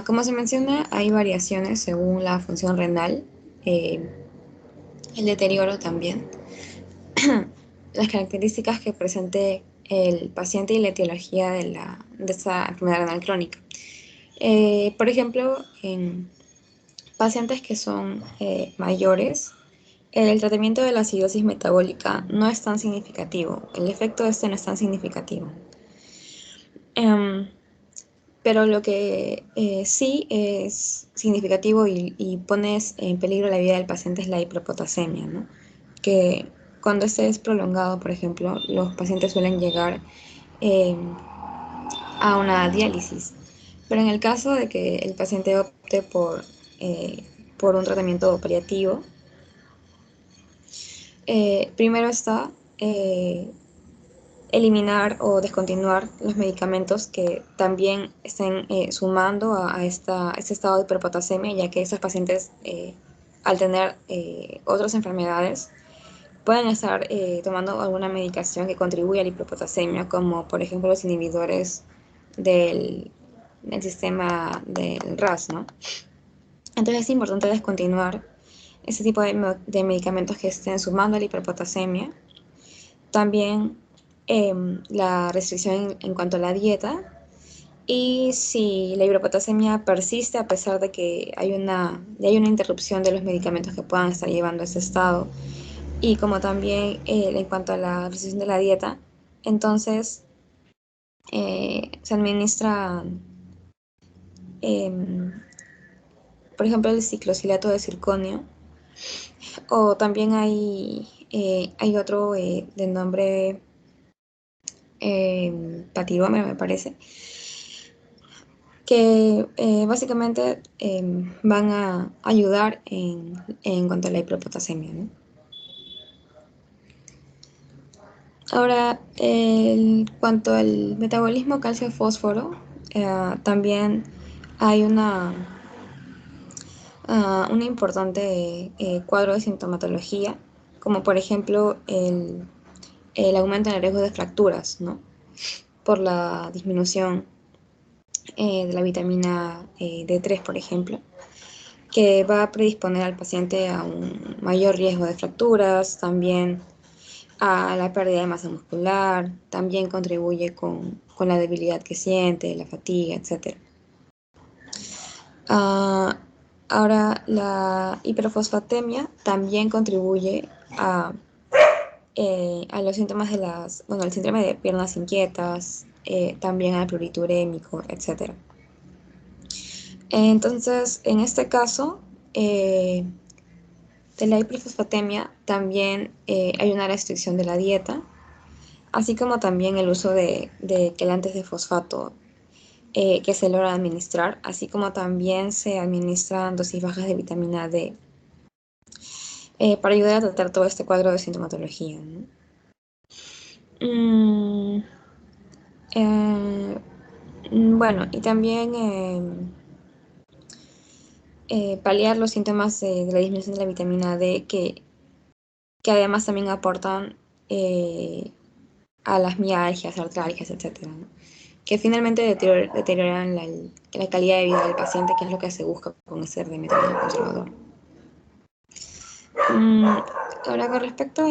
Como se menciona, hay variaciones según la función renal, el deterioro también, las características que presente el paciente y la etiología de esta enfermedad renal crónica. Por ejemplo, en pacientes que son mayores, el tratamiento de la acidosis metabólica no es tan significativo, el efecto de este no es tan significativo. Pero lo que sí es significativo y pone en peligro la vida del paciente es la hiperpotasemia, ¿no? Que cuando este es prolongado, por ejemplo, los pacientes suelen llegar a una diálisis. Pero en el caso de que el paciente opte por un tratamiento paliativo, primero está eliminar o descontinuar los medicamentos que también estén sumando a este estado de hiperpotasemia, ya que estos pacientes, al tener otras enfermedades, pueden estar tomando alguna medicación que contribuya a la hiperpotasemia, como por ejemplo los inhibidores del sistema del RAS, ¿no? Entonces es importante descontinuar ese tipo de medicamentos que estén sumando a la hiperpotasemia. También la restricción en cuanto a la dieta, y si la hiperpotasemia persiste a pesar de que hay una interrupción de los medicamentos que puedan estar llevando a ese estado, y como también en cuanto a la restricción de la dieta, entonces se administra, por ejemplo, el ciclosilato de circonio, o también hay otro de nombre patirómero, me parece, que básicamente van a ayudar en cuanto a la hiperpotasemia, ¿no? Ahora, en cuanto al metabolismo calcio-fósforo, también hay un importante cuadro de sintomatología, como por ejemplo el aumento en el riesgo de fracturas, ¿no? Por la disminución de la vitamina D3, por ejemplo, que va a predisponer al paciente a un mayor riesgo de fracturas, también a la pérdida de masa muscular, también contribuye con la debilidad que siente, la fatiga, etc. Ahora, la hiperfosfatemia también contribuye a los síntomas el síndrome de piernas inquietas, también al pluriturémico, etc. Entonces, en este caso, de la hiperfosfatemia también hay una restricción de la dieta, así como también el uso de quelantes de fosfato que se logra administrar, así como también se administran dosis bajas de vitamina D para ayudar a tratar todo este cuadro de sintomatología, ¿no? Bueno, y también paliar los síntomas de la disminución de la vitamina D que además también aportan a las mialgias, artralgias, etc., ¿no? Que finalmente deterioran la calidad de vida del paciente, que es lo que se busca con ese remedio conservador. Ahora, con respecto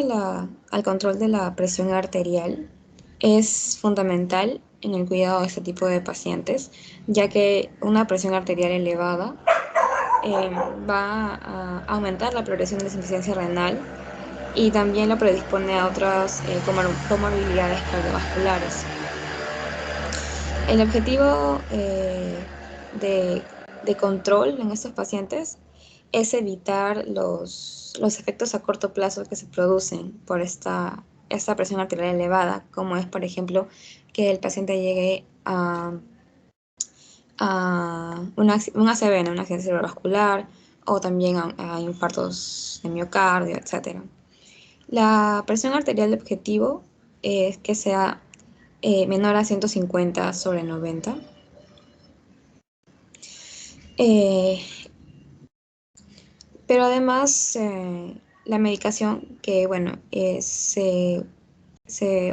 al control de la presión arterial, es fundamental en el cuidado de este tipo de pacientes, ya que una presión arterial elevada va a aumentar la progresión de insuficiencia renal y también lo predispone a otras comorbilidades cardiovasculares. El objetivo de control en estos pacientes es evitar los efectos a corto plazo que se producen por esta presión arterial elevada, como es, por ejemplo, que el paciente llegue a un ACV, un accidente cerebrovascular, o también a infartos de miocardio, etc. La presión arterial de objetivo es que sea menor a 150/90. Pero además, la medicación que, bueno, se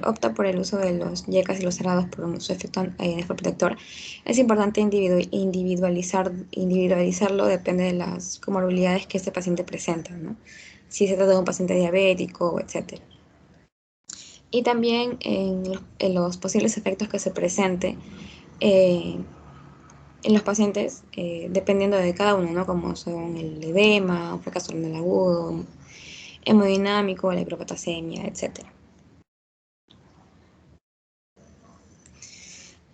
opta por el uso de los YECAS y los cerrados por su efecto nefroprotector. Es importante individualizarlo, depende de las comorbilidades que este paciente presenta, ¿no? Si se trata de un paciente diabético, etc. Y también en los posibles efectos que se presente en los pacientes, dependiendo de cada uno, ¿no? Como son el edema, un fracaso renal agudo, hemodinámico, la hiperpotasemia, etc.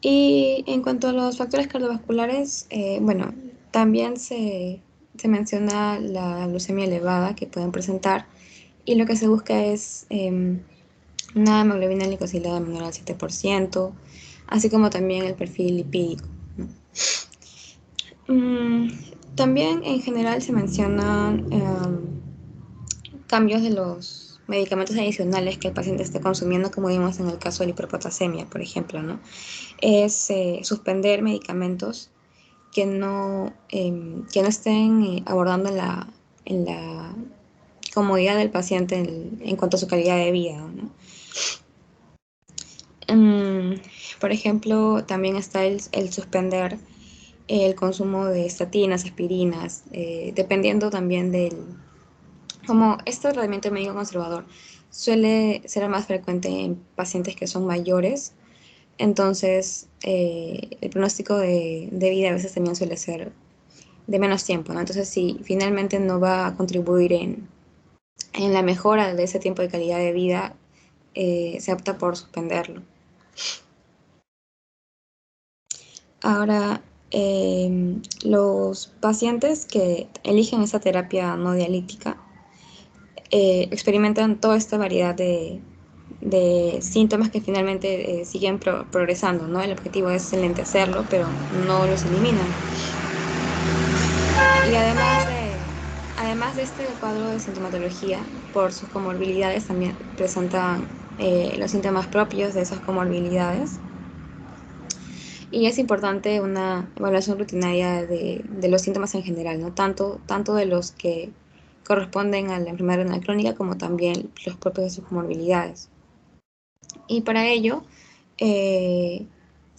Y en cuanto a los factores cardiovasculares, bueno, también se menciona la glucemia elevada que pueden presentar, y lo que se busca es una hemoglobina glicosilada menor al 7%, así como también el perfil lipídico, ¿no? También en general se mencionan cambios de los medicamentos adicionales que el paciente esté consumiendo, como vimos en el caso de la hiperpotasemia, por ejemplo, ¿no? Es suspender medicamentos que no estén abordando en la comodidad del paciente en cuanto a su calidad de vida, ¿no? Por ejemplo, también está el suspender el consumo de estatinas, aspirinas, dependiendo también como este tratamiento médico conservador suele ser más frecuente en pacientes que son mayores, entonces el pronóstico de vida a veces también suele ser de menos tiempo, ¿no? Entonces, si finalmente no va a contribuir en la mejora de ese tiempo de calidad de vida, se opta por suspenderlo. Ahora, los pacientes que eligen esa terapia no dialítica experimentan toda esta variedad de síntomas que finalmente siguen progresando, ¿no? El objetivo es enlentecerlo, pero no los eliminan. Y además de este cuadro de sintomatología, por sus comorbilidades también presentan los síntomas propios de esas comorbilidades. Y es importante una evaluación rutinaria de los síntomas en general, ¿no? Tanto de los que corresponden a la enfermedad renal crónica como también los propios de sus comorbilidades. Y para ello se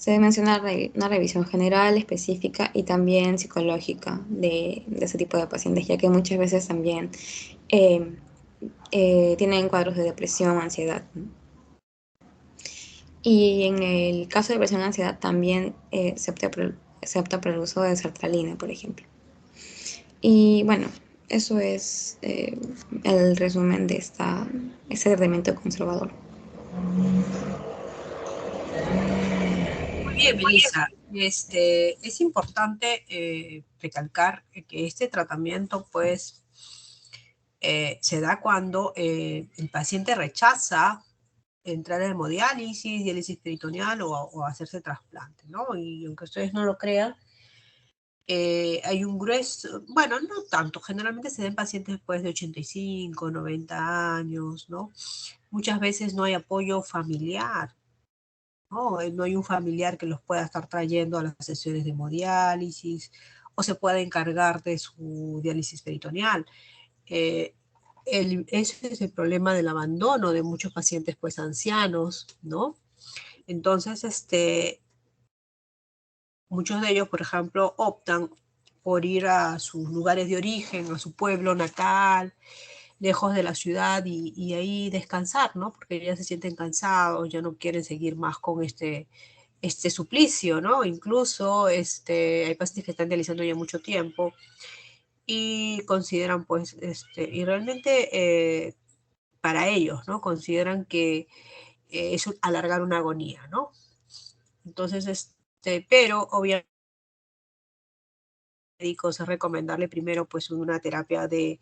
debe mencionar una revisión general, específica y también psicológica de ese tipo de pacientes, ya que muchas veces también tienen cuadros de depresión, ansiedad, ¿no? Y en el caso de depresión y ansiedad también se opta por el uso de sertralina, por ejemplo. Y bueno, eso es el resumen de este tratamiento conservador. Bien, Melissa, es importante recalcar que este tratamiento, pues, se da cuando el paciente rechaza entrar en hemodiálisis, diálisis peritoneal o hacerse trasplante, ¿no? Y aunque ustedes no lo crean, hay un grueso, bueno, no tanto, generalmente se den pacientes después de 85, 90 años, ¿no? Muchas veces no hay apoyo familiar, ¿no? No hay un familiar que los pueda estar trayendo a las sesiones de hemodiálisis o se pueda encargar de su diálisis peritoneal. Eh, ese es el problema del abandono de muchos pacientes pues ancianos, ¿no? Entonces, muchos de ellos, por ejemplo, optan por ir a sus lugares de origen, a su pueblo natal, lejos de la ciudad y ahí descansar, ¿no? Porque ya se sienten cansados, ya no quieren seguir más con este suplicio, ¿no? Incluso hay pacientes que están realizando ya mucho tiempo y consideran, pues, y realmente para ellos, ¿no? Consideran que es alargar una agonía, ¿no? Entonces, pero obviamente médicos es recomendarle primero pues una terapia de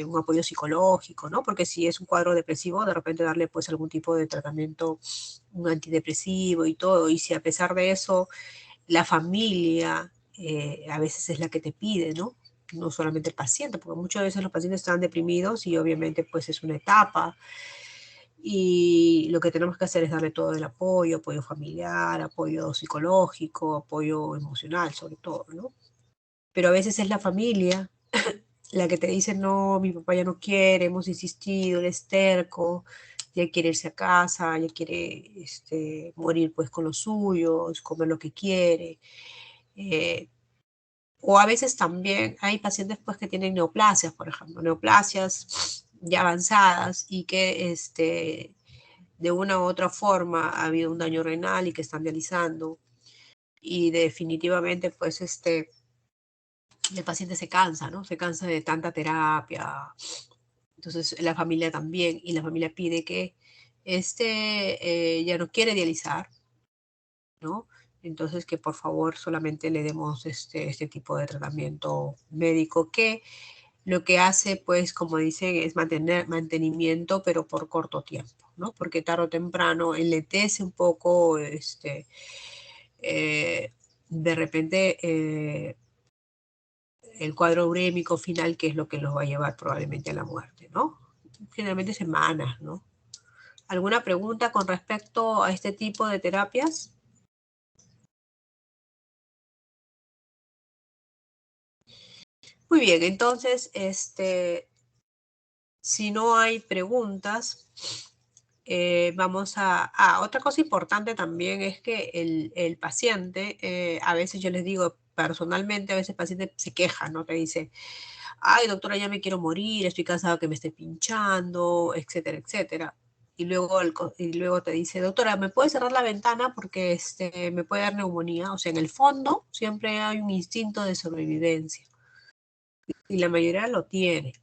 un apoyo psicológico, ¿no? Porque si es un cuadro depresivo, de repente darle pues algún tipo de tratamiento, un antidepresivo y todo, y si a pesar de eso la familia a veces es la que te pide, ¿no? No solamente el paciente, porque muchas veces los pacientes están deprimidos y obviamente pues es una etapa y lo que tenemos que hacer es darle todo el apoyo, apoyo familiar, apoyo psicológico, apoyo emocional sobre todo, ¿no? Pero a veces es la familia la que te dice, no, mi papá ya no quiere, hemos insistido, él es terco, ya quiere irse a casa, ya quiere morir pues con los suyos, comer lo que quiere. Eh, o a veces también hay pacientes pues que tienen neoplasias, por ejemplo, neoplasias ya avanzadas y que de una u otra forma ha habido un daño renal y que están dializando. Y definitivamente pues el paciente se cansa, ¿no? Se cansa de tanta terapia. Entonces la familia también, y la familia pide que ya no quiere dializar, ¿no? Entonces que por favor solamente le demos este tipo de tratamiento médico que lo que hace, pues, como dicen, es mantenimiento, pero por corto tiempo, ¿no? Porque tarde o temprano enlentece un poco, de repente, el cuadro urémico final, que es lo que los va a llevar probablemente a la muerte, ¿no? Generalmente semanas, ¿no? ¿Alguna pregunta con respecto a este tipo de terapias? Muy bien, entonces, si no hay preguntas, vamos otra cosa importante también es que el paciente, a veces yo les digo personalmente, a veces el paciente se queja, ¿no? Te dice, ay, doctora, ya me quiero morir, estoy cansado que me esté pinchando, etcétera, etcétera. Y luego te dice, doctora, ¿me puede cerrar la ventana porque me puede dar neumonía? O sea, en el fondo siempre hay un instinto de sobrevivencia y la mayoría lo tiene,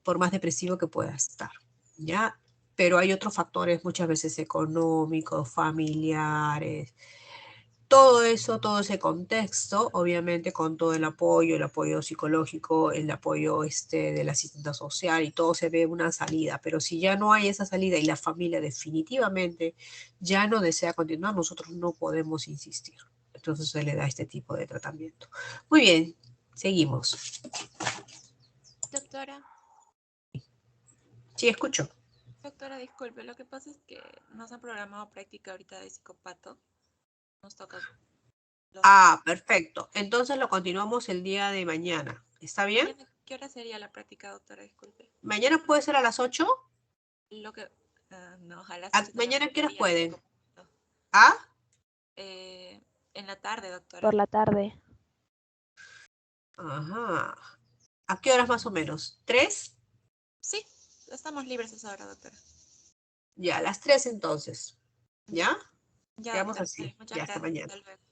por más depresivo que pueda estar, ¿ya? Pero hay otros factores muchas veces económicos, familiares, todo eso, todo ese contexto, obviamente con todo el apoyo psicológico, el apoyo de la asistencia social y todo se ve una salida, pero si ya no hay esa salida y la familia definitivamente ya no desea continuar, nosotros no podemos insistir. Entonces se le da este tipo de tratamiento. Muy bien, seguimos. Doctora, Sí, escucho. doctora, disculpe, lo que pasa es que nos han programado práctica ahorita de psicopato. Nos toca los... Perfecto. Entonces lo continuamos el día de mañana. ¿Está bien? Mañana, ¿qué hora sería la práctica, doctora? Disculpe. ¿Mañana puede ser a las 8? Lo que... no, a las 8 de la ¿Mañana qué horas mediodía de pueden? psicopato. ¿Ah? En la tarde, doctora. Por la tarde. Ajá. ¿A qué horas más o menos? ¿3? Sí, estamos libres a esa hora, doctora. Ya, a las 3 entonces. ¿Ya? Ya, Quedamos doctora. así. Muchas Ya, hasta gracias. mañana. Hasta luego.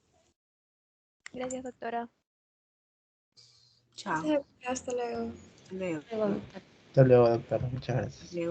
Gracias, doctora. Chao. Hasta luego. Hasta luego. Luego, doctora. Hasta luego, doctor. Muchas gracias. Hasta luego.